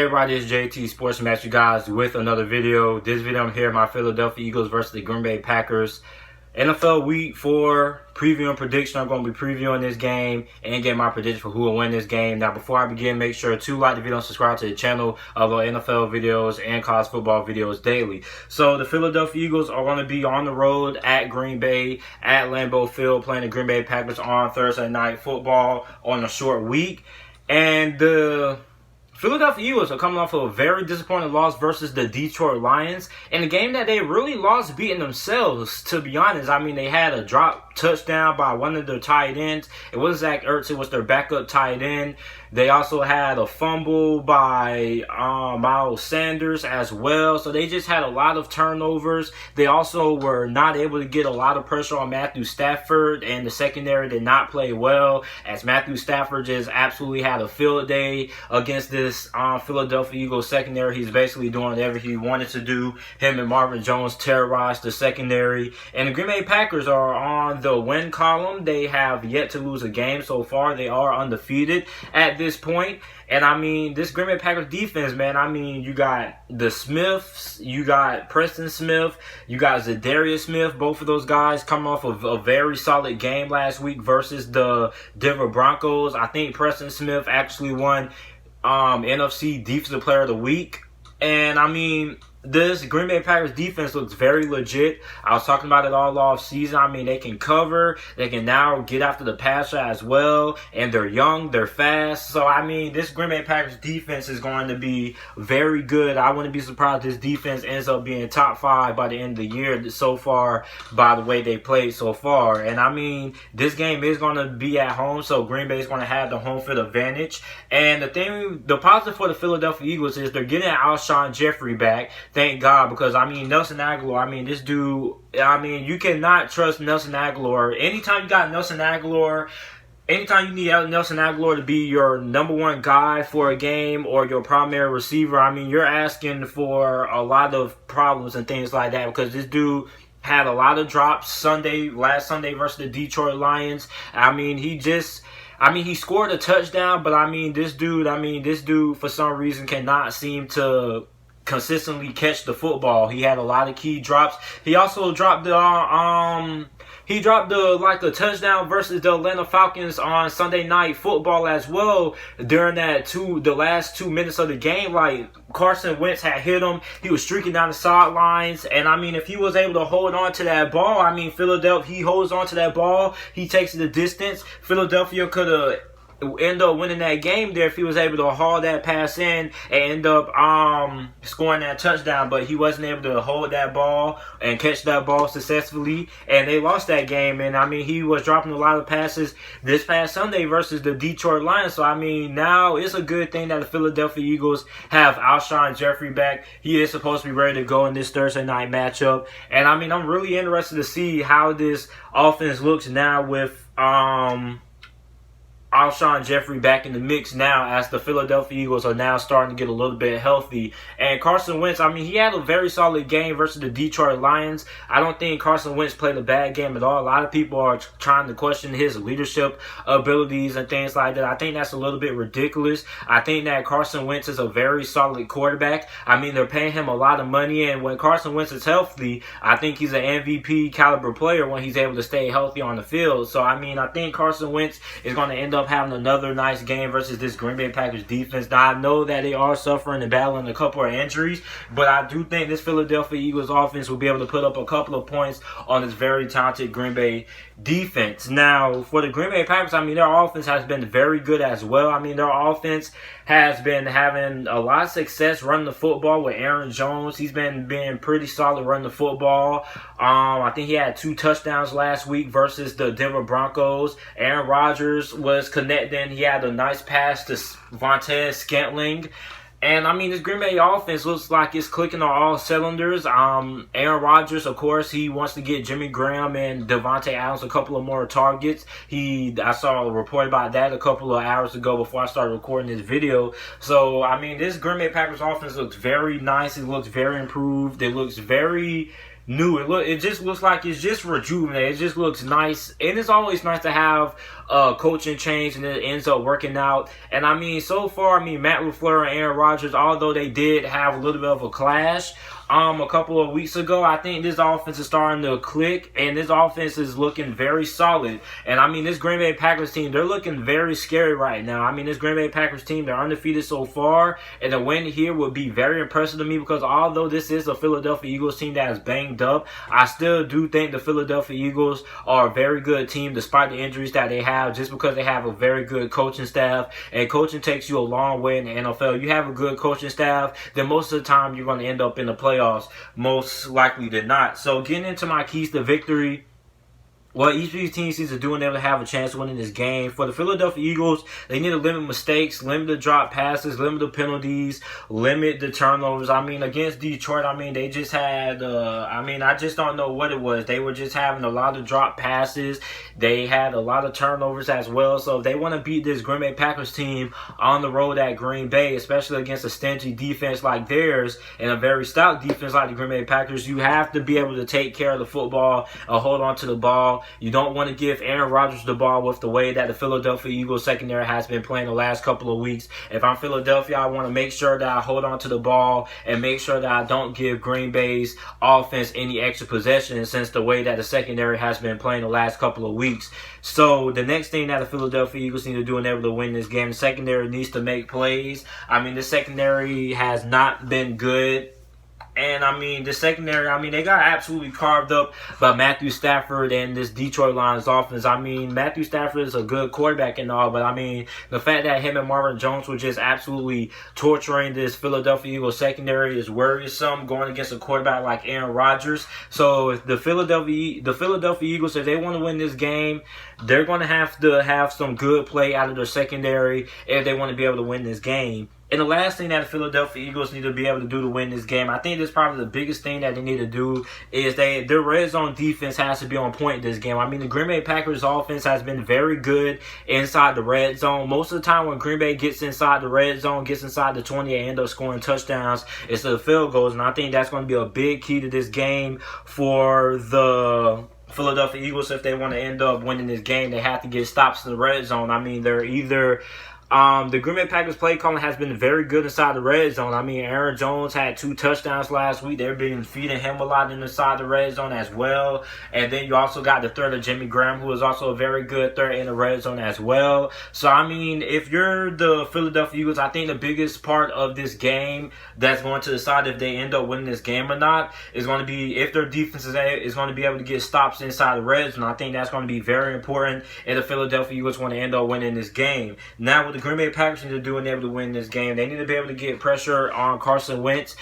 everybody, it's JT Sports Match, you guys, with another video. This video I'm here, my Philadelphia Eagles versus the Green Bay Packers. NFL Week 4 preview and prediction. I'm going to be previewing this game and get my prediction for who will win this game. Now, before I begin, make sure to like the video and subscribe to the channel of our NFL videos and college football videos daily. So, the Philadelphia Eagles are going to be on the road at Green Bay, at Lambeau Field, playing the Green Bay Packers on Thursday Night Football on a short week. And the Philadelphia Eagles are coming off of a very disappointing loss versus the Detroit Lions. In a game that they really lost beating themselves, to be honest. I mean, they had a drop touchdown by one of their tight ends. It wasn't Zach Ertz, it was their backup tight end. They also had a fumble by Miles Sanders as well. So they just had a lot of turnovers. They also were not able to get a lot of pressure on Matthew Stafford, and the secondary did not play well, as Matthew Stafford just absolutely had a field day against this Philadelphia Eagles secondary. He's basically doing whatever he wanted to do. Him and Marvin Jones terrorized the secondary. And the Green Bay Packers are on the win column. They have yet to lose a game so far. They are undefeated at this point. And I mean, this Green Bay Packers defense, man, I mean, you got the Smiths, you got Preston Smith, you got Zadarius Smith, both of those guys coming off of a very solid game last week versus the Denver Broncos. I think Preston Smith actually won NFC Defensive Player of the Week. And I mean, this Green Bay Packers defense looks very legit. I was talking about it all off season. I mean, they can cover. They can now get after the passer as well. And they're young. They're fast. So, I mean, this Green Bay Packers defense is going to be very good. I wouldn't be surprised if this defense ends up being top 5 by the end of the year so far, by the way they played so far. And, I mean, this game is going to be at home. So, Green Bay is going to have the home field advantage. And the positive for the Philadelphia Eagles is they're getting Alshon Jeffrey back. Thank God, because, I mean, Nelson Agholor, I mean, this dude, I mean, you cannot trust Nelson Agholor. Anytime you got Nelson Agholor, anytime you need Nelson Agholor to be your number one guy for a game or your primary receiver, I mean, you're asking for a lot of problems and things like that, because this dude had a lot of drops last Sunday versus the Detroit Lions. I mean, he scored a touchdown, but this dude for some reason cannot seem to consistently catch the football. He had a lot of key drops. He also dropped a touchdown versus the Atlanta Falcons on Sunday Night Football as well. During the last 2 minutes of the game, like, Carson Wentz had hit him. He was streaking down the sidelines, and I mean, if he was able to hold on to that ball, I mean, Philadelphia, he holds on to that ball, he takes it the distance. Philadelphia could have end up winning that game there if he was able to haul that pass in and end up scoring that touchdown, but he wasn't able to hold that ball and catch that ball successfully, and they lost that game. And I mean, he was dropping a lot of passes this past Sunday versus the Detroit Lions. So I mean, now it's a good thing that the Philadelphia Eagles have Alshon Jeffrey back. He is supposed to be ready to go in this Thursday night matchup, and I mean, I'm really interested to see how this offense looks now with Alshon Jeffrey back in the mix now, as the Philadelphia Eagles are now starting to get a little bit healthy. And Carson Wentz, I mean, he had a very solid game versus the Detroit Lions. I don't think Carson Wentz played a bad game at all. A lot of people are trying to question his leadership abilities and things like that. I think that's a little bit ridiculous. I think that Carson Wentz is a very solid quarterback. I mean, they're paying him a lot of money, and when Carson Wentz is healthy, I think he's an MVP caliber player when he's able to stay healthy on the field. So, I mean, I think Carson Wentz is going to end up having another nice game versus this Green Bay Packers defense. Now, I know that they are suffering and battling a couple of injuries, but I do think this Philadelphia Eagles offense will be able to put up a couple of points on this very talented Green Bay defense. Now, for the Green Bay Packers, I mean, their offense has been very good as well. I mean, their offense has been having a lot of success running the football with Aaron Jones. He's been being pretty solid running the football. I think he had 2 touchdowns last week versus the Denver Broncos. Aaron Rodgers was connecting. He had a nice pass to Vantez Scantling. And, I mean, this Green Bay offense looks like it's clicking on all cylinders. Aaron Rodgers, of course, he wants to get Jimmy Graham and Devontae Adams a couple of more targets. I saw a report about that a couple of hours ago before I started recording this video. So, I mean, this Green Bay Packers offense looks very nice. It looks very improved. It looks very new. It just looks like it's just rejuvenated. It just looks nice, and it's always nice to have coaching change and it ends up working out. And I mean, so far, I mean, Matt LaFleur and Aaron Rodgers, although they did have a little bit of a clash a couple of weeks ago, I think this offense is starting to click, and this offense is looking very solid. And I mean, this Green Bay Packers team, they're looking very scary right now. I mean, this Green Bay Packers team, they're undefeated so far, and a win here would be very impressive to me, because although this is a Philadelphia Eagles team that is banged up, I still do think the Philadelphia Eagles are a very good team despite the injuries that they have, just because they have a very good coaching staff, and coaching takes you a long way in the NFL. You have a good coaching staff, then most of the time you're going to end up in the playoffs, most likely than not. So getting into my keys to victory, what each of these teams needs to do in order to have a chance of winning this game. For the Philadelphia Eagles, they need to limit mistakes, limit the drop passes, limit the penalties, limit the turnovers. I mean, against Detroit, I mean, they just had, I just don't know what it was. They were just having a lot of drop passes. They had a lot of turnovers as well. So if they want to beat this Green Bay Packers team on the road at Green Bay, especially against a stingy defense like theirs and a very stout defense like the Green Bay Packers, you have to be able to take care of the football and hold on to the ball. You don't want to give Aaron Rodgers the ball with the way that the Philadelphia Eagles secondary has been playing the last couple of weeks. If I'm Philadelphia, I want to make sure that I hold on to the ball and make sure that I don't give Green Bay's offense any extra possessions, since the way that the secondary has been playing the last couple of weeks. So the next thing that the Philadelphia Eagles need to do in order to win this game, the secondary needs to make plays. I mean, the secondary has not been good. And, I mean, the secondary, I mean, they got absolutely carved up by Matthew Stafford and this Detroit Lions offense. I mean, Matthew Stafford is a good quarterback and all, but, I mean, the fact that him and Marvin Jones were just absolutely torturing this Philadelphia Eagles secondary is worrisome going against a quarterback like Aaron Rodgers. So, if the Philadelphia Eagles, if they want to win this game, they're going to have some good play out of their secondary if they want to be able to win this game. And the last thing that the Philadelphia Eagles need to be able to do to win this game, I think this is probably the biggest thing that they need to do, is their red zone defense has to be on point this game. I mean, the Green Bay Packers offense has been very good inside the red zone. Most of the time when Green Bay gets inside the red zone, gets inside the 20, they end up scoring touchdowns instead of field goals. And I think that's going to be a big key to this game for the Philadelphia Eagles. If they want to end up winning this game, they have to get stops in the red zone. I mean, they're either the Green Bay Packers play calling has been very good inside the red zone. I mean, Aaron Jones had 2 touchdowns last week. They've been feeding him a lot inside the red zone as well. And then you also got the threat of Jimmy Graham, who is also a very good threat in the red zone as well. So, I mean, if you're the Philadelphia Eagles, I think the biggest part of this game that's going to decide if they end up winning this game or not is going to be if their defense is going to be able to get stops inside the red zone. I think that's going to be very important if the Philadelphia Eagles want to end up winning this game. Now, with the Green Bay Packers need to do in order to win this game, they need to be able to get pressure on Carson Wentz.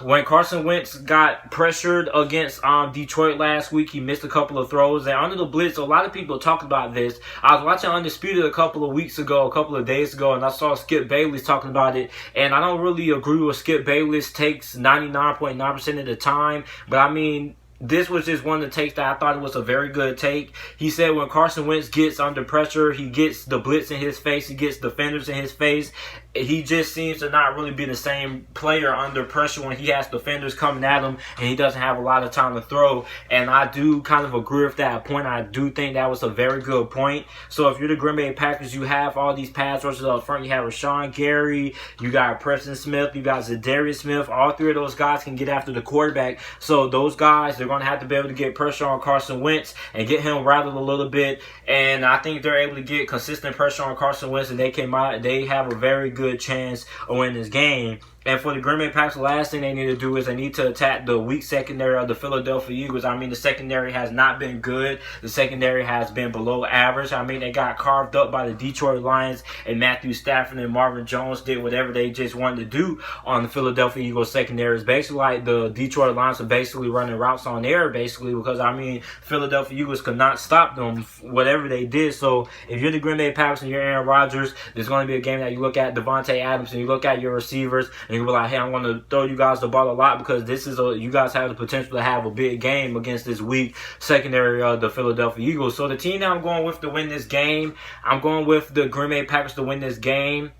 When Carson Wentz got pressured against Detroit last week, he missed a couple of throws. And under the blitz, a lot of people talk about this. I was watching Undisputed a couple of days ago, and I saw Skip Bayless talking about it. And I don't really agree with Skip Bayless' takes 99.9% of the time. But, I mean, this was just one of the takes that I thought it was a very good take. He said when Carson Wentz gets under pressure, he gets the blitz in his face, he gets defenders in his face. He just seems to not really be the same player under pressure when he has defenders coming at him and he doesn't have a lot of time to throw. And I do kind of agree with that point. I do think that was a very good point. So if you're the Green Bay Packers, you have all these pass rushers up front. You have Rashawn Gary, you got Preston Smith, you got Zadarius Smith. All 3 of those guys can get after the quarterback. So those guys, they're going to have to be able to get pressure on Carson Wentz and get him rattled a little bit. And I think they're able to get consistent pressure on Carson Wentz, and they have a very good chance of winning this game. And for the Green Bay Packers, the last thing they need to do is they need to attack the weak secondary of the Philadelphia Eagles. I mean, the secondary has not been good. The secondary has been below average. I mean, they got carved up by the Detroit Lions, and Matthew Stafford and Marvin Jones did whatever they just wanted to do on the Philadelphia Eagles secondary. It's basically like the Detroit Lions are basically running routes on air, basically, because, I mean, Philadelphia Eagles could not stop them, whatever they did. So if you're the Green Bay Packers and you're Aaron Rodgers, there's going to be a game that you look at Devontae Adams and you look at your receivers and you be like, hey, I'm going to throw you guys the ball a lot because you guys have the potential to have a big game against this weak secondary of the Philadelphia Eagles. So the team that I'm going with to win this game, I'm going with the Green Bay Packers to win this game.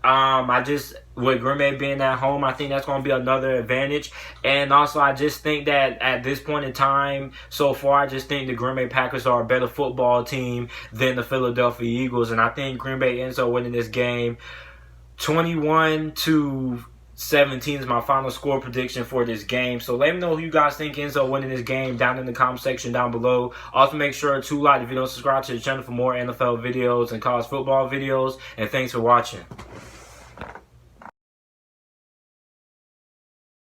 With Green Bay being at home, I think that's going to be another advantage. And also, I just think that at this point in time, so far, I just think the Green Bay Packers are a better football team than the Philadelphia Eagles. And I think Green Bay ends up winning this game 21-17 is my final score prediction for this game. So let me know who you guys think ends up winning this game down in the comment section down below. Also, make sure to like the video, subscribe to the channel for more NFL videos and college football videos. And thanks for watching.